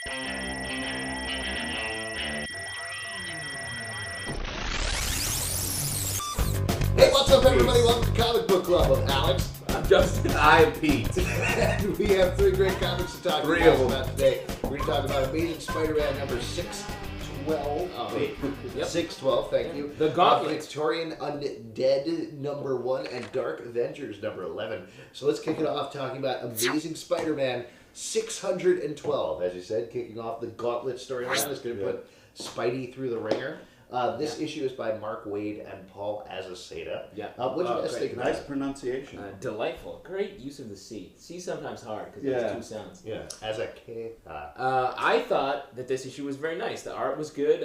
Hey, what's up, everybody? Welcome to Comic Book Club with Alex. I'm Justin. I'm Pete. And we have three great comics to talk Three of them. about today. We're going to talk about Amazing Spider-Man number 612. Yep. 612, thank you. The Gauntlet. Victorian Undead number 1 and Dark Avengers number 11. So let's kick it off talking about Amazing Spider-Man 612. As you said, kicking off the Gauntlet storyline is going to put Spidey through the ringer. This issue is by Mark Waid and Paul Azaceta. Yeah. What do you guys think about Nice it? pronunciation. Delightful. Great use of the C. C sometimes hard because it has two sounds. Yeah, Azaceta. I thought that this issue was very nice. The art was good.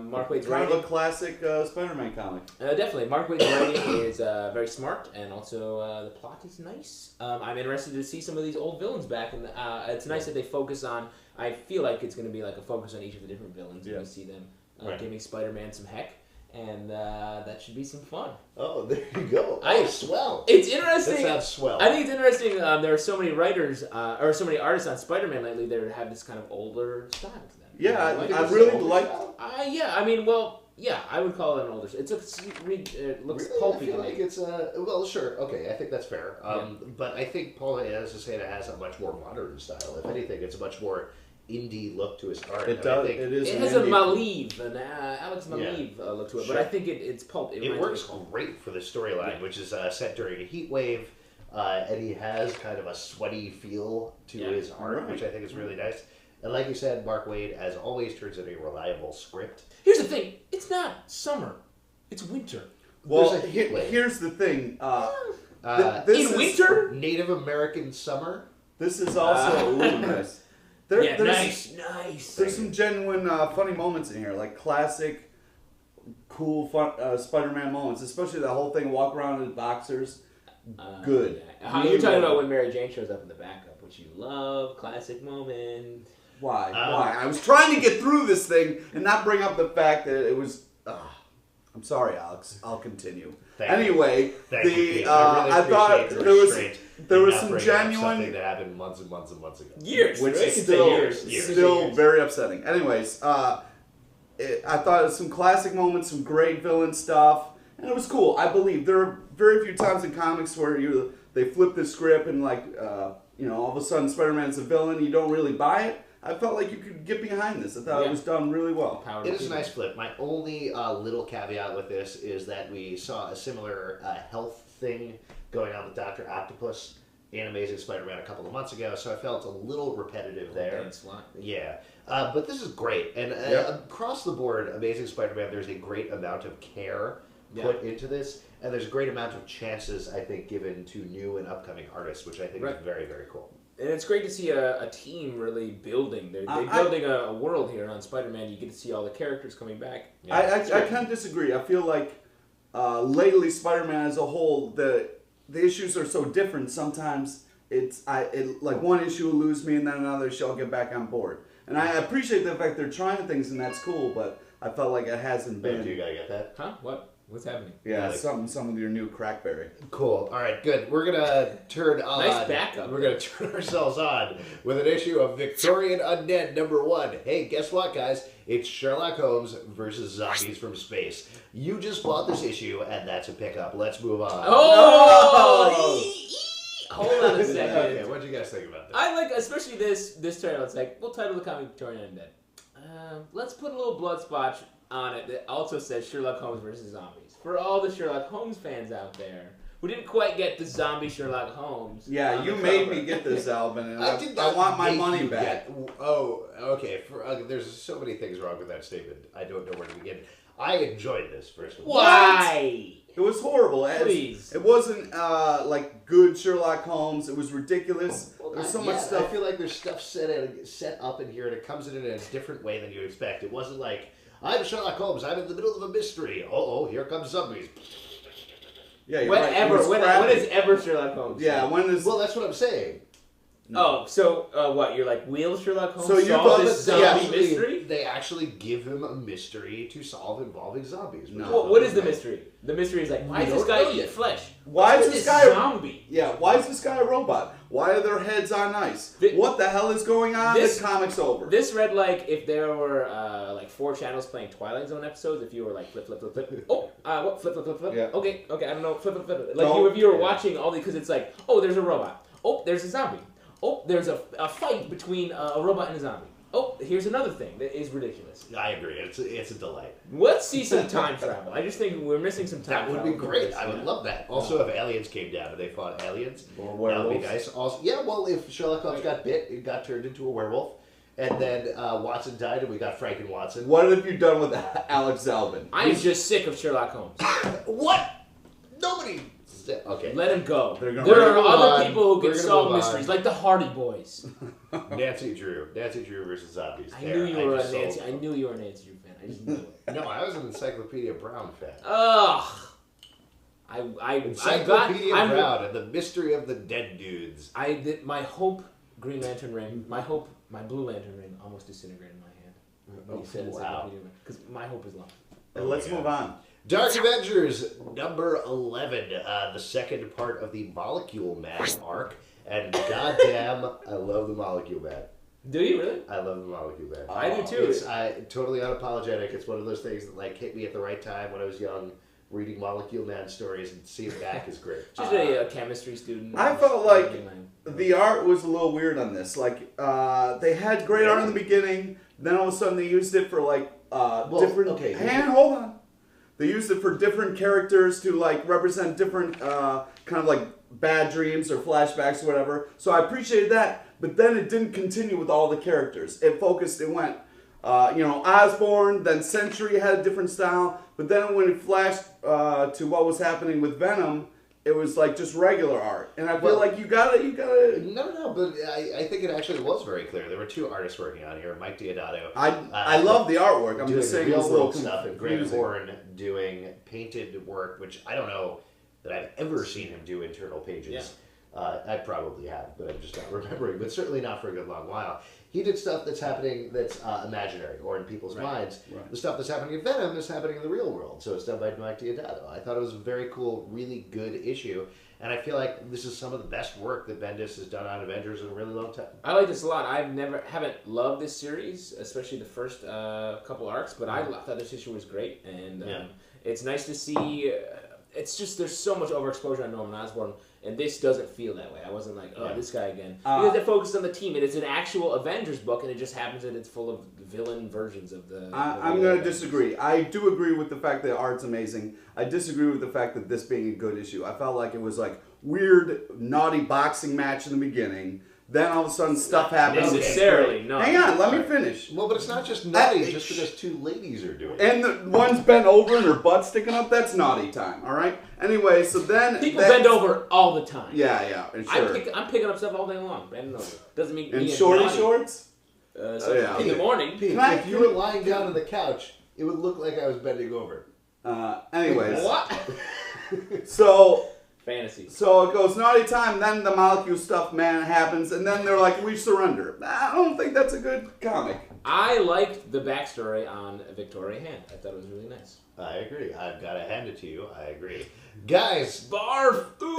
Mark Waid's Kind of writing. a classic Spider-Man comic. Definitely. Mark Waid's writing is very smart, and also the plot is nice. I'm interested to see some of these old villains back, and it's nice that they focus on. I feel like it's going to be like a focus on each of the different villains. Yeah. And we see them Right. giving Spider-Man some heck, and that should be some fun. Oh, there you go. Swell. It's interesting. That sounds swell. I think it's interesting. There are so many writers or so many artists on Spider-Man lately that have this kind of older style to them. Yeah, You know, I really like. yeah, I mean, well, yeah, I would call it an older. It looks Really? pulpy I feel to like me. it's well, sure, okay, I think that's fair. But I think Paul Azaceta has a much more modern style. If anything, it's a much more indie look to his art. It And does. I think It is. It an has a indie- Maleev, an Alex Maleev look to it, Sure. but I think it's pulp. it works great for the storyline, which is set during a heat wave, and he has kind of a sweaty feel to his art, Right. which I think is really nice. And like you said, Mark Waid, as always, turns in a reliable script. Here's the thing: it's not summer; it's winter. Well, There's a heat wave. here's the thing. In winter? Native American summer. This is also ludicrous. There's nice. There's some genuine funny moments in here, like classic, cool, fun Spider-Man moments. Especially that whole thing, walk around in boxers. Good. How you're talking about when Mary Jane shows up in the backup, which you love, classic moment. Why? Why? I was trying to get through this thing and not bring up the fact that it was. I'm sorry, Alex. I'll continue. Anyway, Thank you. I thought there was some genuine something that happened months and months and months ago. Years. which Right? is It's still, years. still very upsetting. Anyways, I thought it was some classic moments, some great villain stuff, and it was cool. I believe there are very few times in comics where they flip the script and all of a sudden Spider-Man's a villain. You don't really buy it. I felt like you could get behind this. I thought it was done really well. It is a nice flip. My only little caveat with this is that we saw a similar health thing going on with Dr. Octopus in Amazing Spider-Man a couple of months ago, so I felt a little repetitive there. Yeah. But this is great. And across the board, Amazing Spider-Man, there's a great amount of care put into this, and there's a great amount of chances, I think, given to new and upcoming artists, which I think is very, very cool. And it's great to see a team really building. They're building a world here on Spider-Man. You get to see all the characters coming back. I kind of disagree. I feel like lately Spider-Man as a whole, the issues are so different. Sometimes like one issue will lose me and then another issue I'll get back on board. And I appreciate the fact they're trying things and that's cool, but I felt like it hasn't been. Do you gotta get that? Huh? What's happening? Yeah, some of your new crackberry. Cool. All right, good. We're gonna turn on. Nice backup. We're gonna turn ourselves on with an issue of Victorian Undead number 1. Hey, guess what, guys? It's Sherlock Holmes versus zombies from space. You just bought this issue, and that's a pickup. Let's move on. Hold on a second. Okay, what do you guys think about this? I like, especially this title. It's like, we'll title the comic Victorian Undead. Let's put a little blood spot on it that also says Sherlock Holmes versus zombies. For all the Sherlock Holmes fans out there who didn't quite get the zombie Sherlock Holmes. Yeah, you made me get this, Alvin, and I want my money back. Oh, okay. There's so many things wrong with that statement. I don't know where to begin. I enjoyed this, first of all. Why? It was horrible. Please. It wasn't like good Sherlock Holmes. It was ridiculous. There's so much stuff. I feel like there's stuff set up in here, and it comes in a different way than you expect. It wasn't like, I'm Sherlock Holmes. I'm in the middle of a mystery. Oh, here comes zombies. Yeah, you're when right. is ever Sherlock Holmes? Yeah, when is... Well, that's what I'm saying. Oh, so what? You're like, will Sherlock Holmes So you solve thought this that- zombie yeah. mystery? They actually give him a mystery to solve involving zombies. No. Well, what is the mystery? The mystery is like, why We does this don't guy know eat yet. flesh? Why What's is with this guy- zombie? Yeah, why is this guy a robot? Why are their heads on ice? Thi- What the hell is going on? This- The comic's over. This read like if there were like 4 channels playing Twilight Zone episodes. If you were like flip, flip, flip, flip. Oh, what? Flip, flip, flip, flip. Yeah. Okay, I don't know. Flip, flip, flip. Like Don't- if you were yeah. watching all the, because it's like, oh, there's a robot. Oh, there's a zombie. Oh, there's a fight between a robot and a zombie. Oh, here's another thing that is ridiculous. I agree. It's a delight. Let's see some time travel. I just think we're missing some time That would travel. be great. for I this, would yeah. love that. Also, if aliens came down and they fought aliens, Or that would werewolves. be nice. Also, yeah. Well, if Sherlock Holmes got bit, it got turned into a werewolf, and then Watson died, and we got Frank and Watson. What have you done with Alex Zalvin? I am just sick of Sherlock Holmes. What? Nobody. Okay. Let him go. They're gonna- There We're are gonna move other on. people who We're can gonna solve move on. mysteries, like the Hardy Boys. Nancy Drew versus zombies. I There, knew you were a just sold Nancy. I them. knew you were a Nancy Drew fan. I just knew it. No, I was an Encyclopedia Brown fan. Ugh. Encyclopedia I'm, Brown and the mystery of the dead dudes. my Hope Green Lantern ring, my Blue Lantern ring almost disintegrated in my hand. When you said Wow. because my hope is lost. Let's move on. Dark Avengers number 11, the second part of the Molecule Man arc, and goddamn, I love the Molecule Man. Do you really? I love the Molecule Man. I do too. It's totally unapologetic. It's one of those things that like hit me at the right time when I was young. Reading Molecule Man stories and seeing it back is great. Just a chemistry student. I felt like the art was a little weird on this. Like, they had great art in the beginning, then all of a sudden they used it for like different. okay. Hold on. They used it for different characters to like represent different kind of like bad dreams or flashbacks or whatever. So I appreciated that, but then it didn't continue with all the characters. It went, Osborn, then Sentry had a different style, but then when it flashed to what was happening with Venom, it was like just regular art. And I feel like you gotta. No, but I think it actually was very clear. There were two artists working on here, Mike Deodato. I love the artwork. I'm doing just saying it was real a little world stuff, and Grant confusing. Horn doing painted work, which I don't know that I've ever seen him do internal pages. Yeah. I probably have, but I'm just not remembering. But certainly not for a good long while. He did stuff that's happening that's imaginary or in people's minds. Right. The stuff that's happening in Venom is happening in the real world. So it's done by Mike Deodato. I thought it was a very cool, really good issue. And I feel like this is some of the best work that Bendis has done on Avengers in a really long time. I like this a lot. Haven't loved this series, especially the first couple arcs, but I thought this issue was great, and it's nice to see. It's just there's so much overexposure on Norman Osborn, and this doesn't feel that way. I wasn't like, this guy again. Because they focused on the team, and it's an actual Avengers book, and it just happens that it's full of villain versions of the. I'm going to disagree. I do agree with the fact that art's amazing. I disagree with the fact that this being a good issue. I felt like it was like weird, naughty boxing match in the beginning. Then all of a sudden stuff happens. Necessarily, no. Hang on, let me finish. Well, but it's not just naughty just because two ladies are doing it. And the one's bent over and her butt sticking up, that's naughty time, all right? Anyway, so then... People bend over all the time. Yeah, and sure. I'm picking up stuff all day long, bending over. Doesn't mean And being shorty naughty. shorts? So in the morning. Pete, Can if you were lying down on the couch, it would look like I was bending over. Anyways. What? So... Fantasy. So it goes naughty time, then the molecule stuff, man, happens, and then they're like, we surrender. I don't think that's a good comic. I liked the backstory on Victoria Hand. I thought it was really nice. I agree. I've got to hand it to you. I agree. Guys, Barf! Puke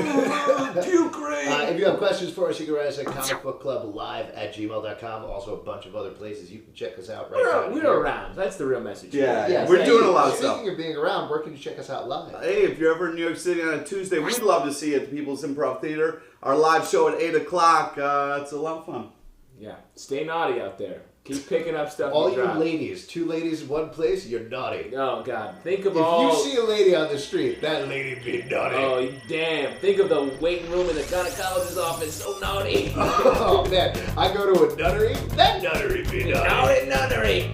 ring! if you have questions for us, you can write us at comicbookclublive@gmail.com. Also, a bunch of other places you can check us out right now. We're around. That's the real message. Yeah. We're doing a lot of stuff. Speaking of being around, where can you check us out live? Hey, if you're ever in New York City on a Tuesday, we'd love to see you at the People's Improv Theater. Our live show at 8 o'clock. It's a lot of fun. Yeah. Stay naughty out there. Keep picking up stuff. All you you drop. ladies, two ladies in one place, you're naughty. Oh, God. Think of If all... you see a lady on the street, that lady be naughty. Oh, you damn. Think of the waiting room in the gynecologist's office. So naughty. Oh, man. I go to a nunnery, that nunnery be naughty. Naughty nunnery.